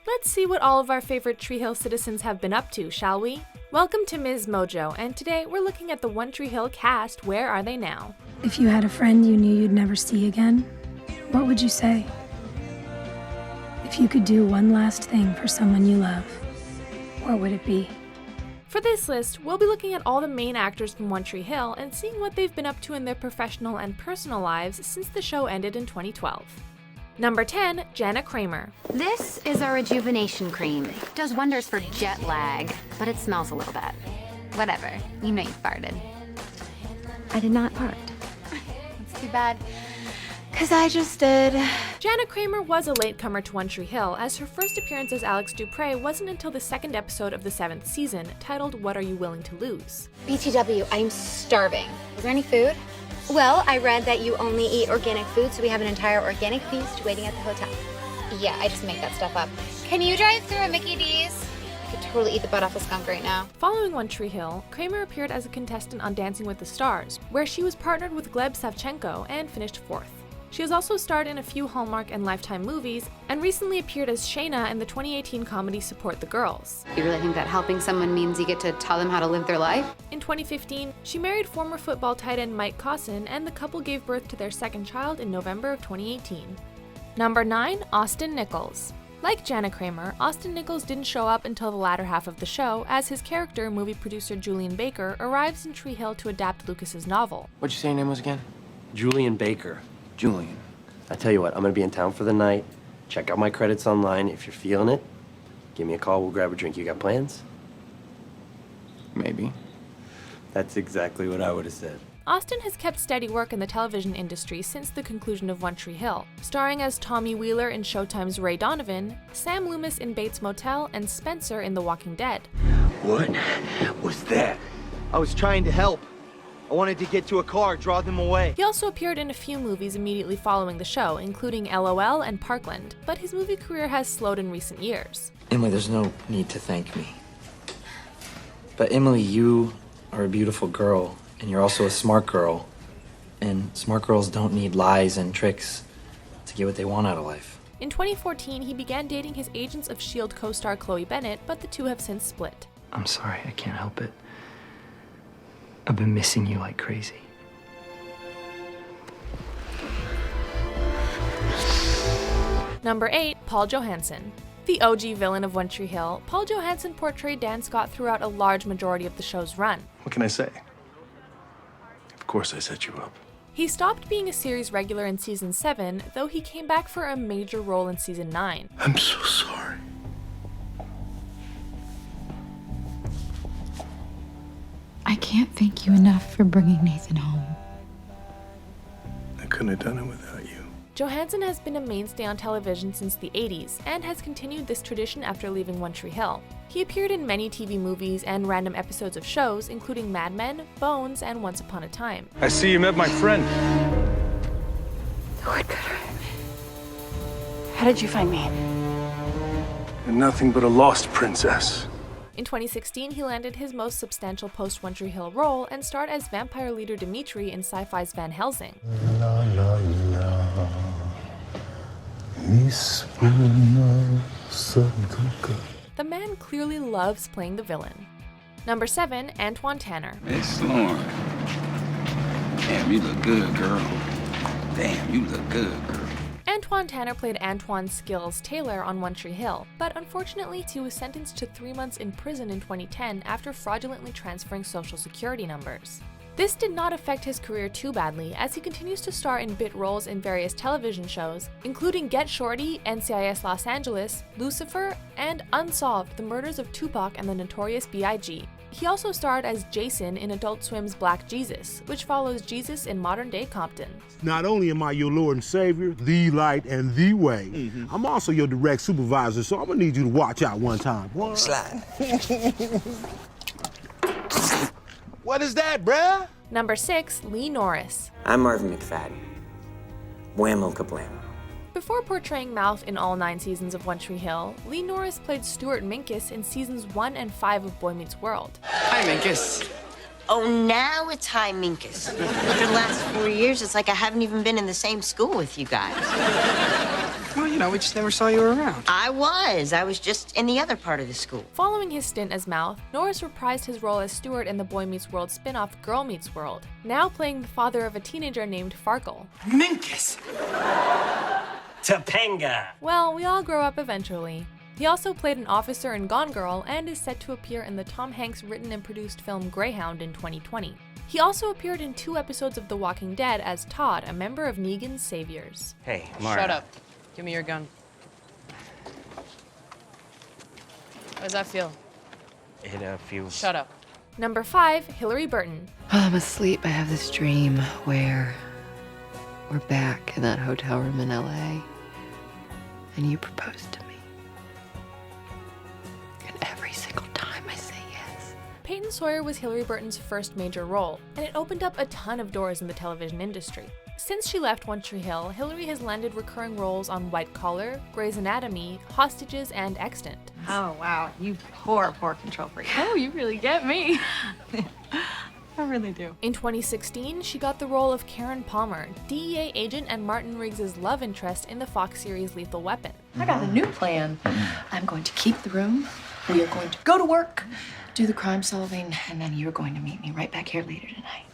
Let's see what all of our favorite Tree Hill citizens have been up to, shall we? Welcome to MsMojo, and today we're looking at the One Tree Hill cast. Where are they now? If you had a friend you knew you'd never see again, what would you say? If you could do one last thing for someone you love, what would it be? For this list, we'll be looking at all the main actors from One Tree Hill and seeing what they've been up to in their professional and personal lives since the show ended in 2012. Number 10, Jana Kramer. This is our rejuvenation cream. It does wonders for jet lag, but it smells a little bad. Whatever, you know you farted. I did not fart. It's too bad, because I just did. Jana Kramer was a latecomer to One Tree Hill, as her first appearance as Alex Dupre wasn't until the second episode of the 7th season, titled What Are You Willing to Lose? BTW, I'm starving. Is there any food? Well, I read that you only eat organic food, so we have an entire organic feast waiting at the hotel. Yeah, I just make that stuff up. Can you drive through a Mickey D's? I could totally eat the butt off a skunk right now. Following One Tree Hill, Kramer appeared as a contestant on Dancing with the Stars, where she was partnered with Gleb Savchenko and finished 4th. She has also starred in a few Hallmark and Lifetime movies, and recently appeared as Shayna in the 2018 comedy Support the Girls. You really think that helping someone means you get to tell them how to live their life? In 2015, she married former football tight end Mike Cosson, and the couple gave birth to their second child in November of 2018. Number 9, Austin Nichols. Like Jana Kramer, Austin Nichols didn't show up until the latter half of the show, as his character, movie producer Julian Baker, arrives in Tree Hill to adapt Lucas's novel. What'd you say your name was again? Julian Baker. Julian. I tell you what, I'm gonna be in town for the night. Check out my credits online. If you're feeling it, give me a call, we'll grab a drink. You got plans? Maybe. That's exactly what I would have said. Austin has kept steady work in the television industry since the conclusion of One Tree Hill, starring as Tommy Wheeler in Showtime's Ray Donovan, Sam Loomis in Bates Motel, and Spencer in The Walking Dead. What was that? I was trying to help. I wanted to get to a car, draw them away. He also appeared in a few movies immediately following the show, including LOL and Parkland, but his movie career has slowed in recent years. Emily, there's no need to thank me. But Emily, you are a beautiful girl, and you're also a smart girl. And smart girls don't need lies and tricks to get what they want out of life. In 2014, he began dating his Agents of S.H.I.E.L.D. co-star Chloe Bennett, but the two have since split. I'm sorry, I can't help it. I've been missing you like crazy. Number 8, Paul Johansson. The OG villain of One Tree Hill, Paul Johansson portrayed Dan Scott throughout a large majority of the show's run. What can I say? Of course I set you up. He stopped being a series regular in season 7, though he came back for a major role in season 9. I'm so sorry. I can't thank you enough for bringing Nathan home. I couldn't have done it without you. Johansson has been a mainstay on television since the 80s, and has continued this tradition after leaving One Tree Hill. He appeared in many TV movies and random episodes of shows, including Mad Men, Bones, and Once Upon a Time. I see you met my friend. What good? How did you find me? You're nothing but a lost princess. In 2016, he landed his most substantial post-One Tree Hill role and starred as vampire leader Dimitri in Sci-Fi's Van Helsing. La, la, la. The man clearly loves playing the villain. Number 7, Antwon Tanner. Miss Lauren. Damn, you look good, girl. Damn, you look good, girl. Antwon Tanner played Antwon Skills Taylor on One Tree Hill, but unfortunately he was sentenced to 3 months in prison in 2010 after fraudulently transferring social security numbers. This did not affect his career too badly, as he continues to star in bit roles in various television shows, including Get Shorty, NCIS Los Angeles, Lucifer, and Unsolved: The Murders of Tupac and the Notorious B.I.G. He also starred as Jason in Adult Swim's Black Jesus, which follows Jesus in modern-day Compton. Not only am I your Lord and Savior, the light and the way, I'm also your direct supervisor, so I'm gonna need you to watch out one time. What? Slide. What is that, bruh? Number 6, Lee Norris. I'm Marvin McFadden. Whammo kablamo. Before portraying Mouth in all 9 seasons of One Tree Hill, Lee Norris played Stuart Minkus in seasons 1 and 5 of Boy Meets World. Hi, Minkus. Oh, now it's Hi, Minkus. For the last 4 years, it's like I haven't even been in the same school with you guys. Well, you know, we just never saw you around. I was just in the other part of the school. Following his stint as Mouth, Norris reprised his role as Stuart in the Boy Meets World spin-off Girl Meets World, now playing the father of a teenager named Farkle. Minkus! Topanga! Well, we all grow up eventually. He also played an officer in Gone Girl and is set to appear in the Tom Hanks written and produced film Greyhound in 2020. He also appeared in 2 episodes of The Walking Dead as Todd, a member of Negan's Saviors. Hey, Mara. Shut up. Give me your gun. How does that feel? It feels... Shut up. Number 5, Hilarie Burton. While I'm asleep, I have this dream where we're back in that hotel room in LA, and you propose to me. And every single time I say yes. Peyton Sawyer was Hilarie Burton's first major role, and it opened up a ton of doors in the television industry. Since she left One Tree Hill, Hilarie has landed recurring roles on White Collar, Grey's Anatomy, Hostages, and Extant. Oh, wow. You poor control freak. Oh, you really get me. I really do. In 2016, she got the role of Karen Palmer, DEA agent and Martin Riggs' love interest in the Fox series Lethal Weapon. I got a new plan. I'm going to keep the room. We are going to go to work, do the crime solving, and then you're going to meet me right back here later tonight.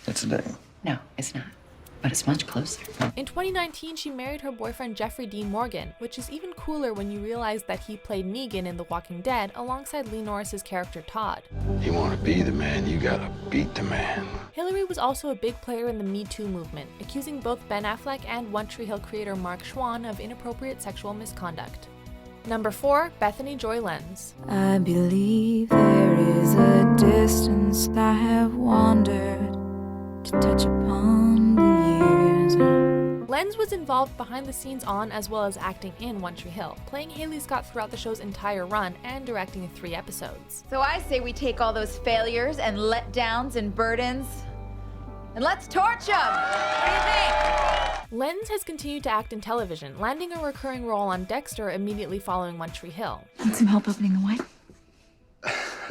It's a day. No, it's not. But it's much closer. In 2019, she married her boyfriend Jeffrey Dean Morgan, which is even cooler when you realize that he played Negan in The Walking Dead alongside Lee Norris's character Todd. You want to be the man, you gotta beat the man. Hilarie was also a big player in the Me Too movement, accusing both Ben Affleck and One Tree Hill creator Mark Schwann of inappropriate sexual misconduct. Number 4, Bethany Joy Lenz. I believe there is a distance I have wandered to touch upon the years. Lenz was involved behind the scenes on as well as acting in One Tree Hill, playing Haley Scott throughout the show's entire run and directing 3 episodes. So I say we take all those failures and letdowns and burdens and let's torch them. What do you think? Lenz has continued to act in television, landing a recurring role on Dexter immediately following One Tree Hill. Need some help opening the wine?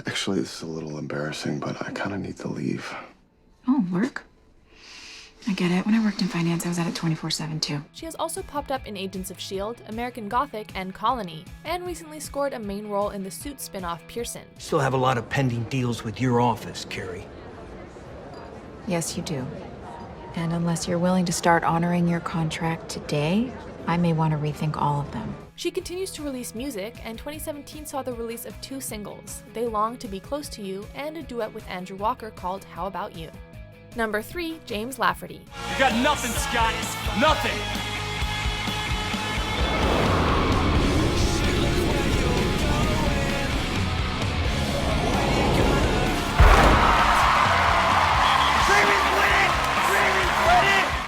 Actually, this is a little embarrassing, but I kind of need to leave. Oh, work? I get it. When I worked in finance, I was at it 24/7 too. She has also popped up in Agents of S.H.I.E.L.D., American Gothic, and Colony, and recently scored a main role in the Suits spin-off Pearson. Still have a lot of pending deals with your office, Carrie. Yes, you do. And unless you're willing to start honoring your contract today, I may want to rethink all of them. She continues to release music, and 2017 saw the release of 2 singles, They Long to Be Close to You, and a duet with Andrew Walker called How About You. Number 3, James Lafferty. You got nothing, Scott. Nothing.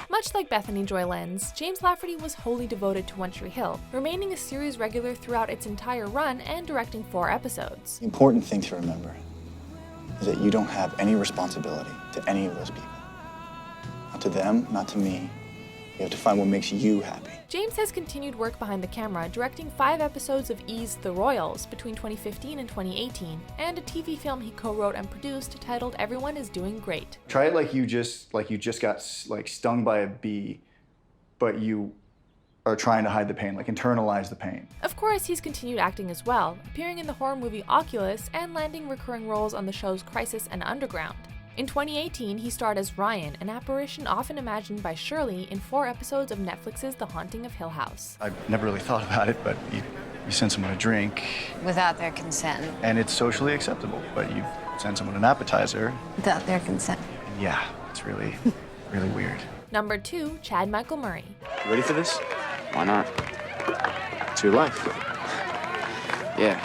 Much like Bethany Joy Lenz, James Lafferty was wholly devoted to One Tree Hill, remaining a series regular throughout its entire run and directing 4 episodes. The important thing to remember is that you don't have any responsibility to any of those people. Not to them, not to me. You have to find what makes you happy. James has continued work behind the camera, directing 5 episodes of E's The Royals between 2015 and 2018, and a TV film he co-wrote and produced titled Everyone is Doing Great. Try it like you just got stung by a bee, but you are trying to hide the pain, like internalize the pain. Of course, he's continued acting as well, appearing in the horror movie Oculus and landing recurring roles on the shows Crisis and Underground. In 2018, he starred as Ryan, an apparition often imagined by Shirley in 4 episodes of Netflix's The Haunting of Hill House. I've never really thought about it, but you send someone a drink. Without their consent. And it's socially acceptable, but you send someone an appetizer. Without their consent. And yeah, it's really, really weird. Number 2, Chad Michael Murray. You ready for this? Why not? It's your life. Yeah,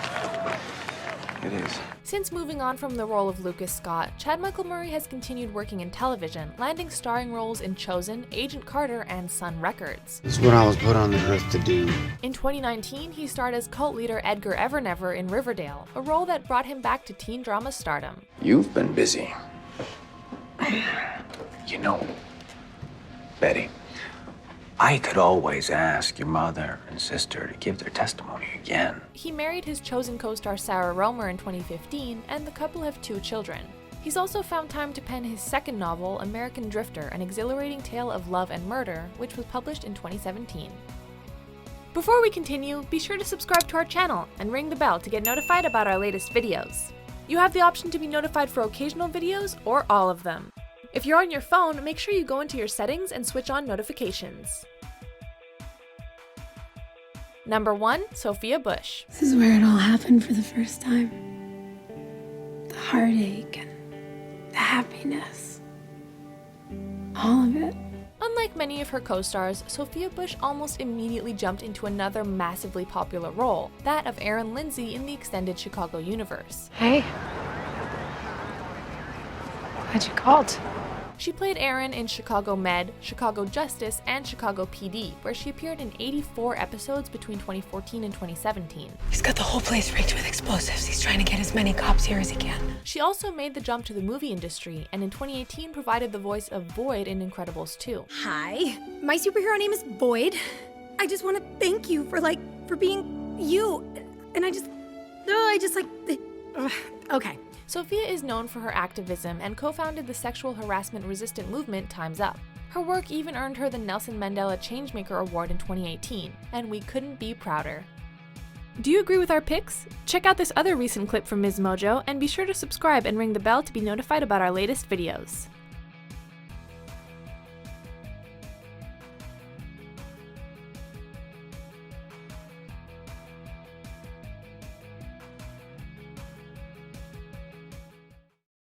it is. Since moving on from the role of Lucas Scott, Chad Michael Murray has continued working in television, landing starring roles in Chosen, Agent Carter, and Sun Records. It's what I was put on the earth to do. In 2019, he starred as cult leader Edgar Evernever in Riverdale, a role that brought him back to teen drama stardom. You've been busy. You know, Betty, I could always ask your mother and sister to give their testimony again. He married his Chosen co-star Sarah Romer in 2015, and the couple have 2 children. He's also found time to pen his second novel, American Drifter, an exhilarating tale of love and murder, which was published in 2017. Before we continue, be sure to subscribe to our channel and ring the bell to get notified about our latest videos. You have the option to be notified for occasional videos or all of them. If you're on your phone, make sure you go into your settings and switch on notifications. Number 1, Sophia Bush. This is where it all happened for the first time. The heartache and the happiness. All of it. Unlike many of her co-stars, Sophia Bush almost immediately jumped into another massively popular role, that of Erin Lindsay in the extended Chicago universe. Hey. Why'd you called? She played Erin in Chicago Med, Chicago Justice, and Chicago PD, where she appeared in 84 episodes between 2014 and 2017. He's got the whole place rigged with explosives. He's trying to get as many cops here as he can. She also made the jump to the movie industry, and in 2018 provided the voice of Boyd in Incredibles 2. Hi, my superhero name is Boyd. I just want to thank you for being you. And okay. Sophia is known for her activism and co-founded the sexual harassment-resistant movement Time's Up. Her work even earned her the Nelson Mandela Changemaker Award in 2018, and we couldn't be prouder. Do you agree with our picks? Check out this other recent clip from MsMojo, and be sure to subscribe and ring the bell to be notified about our latest videos.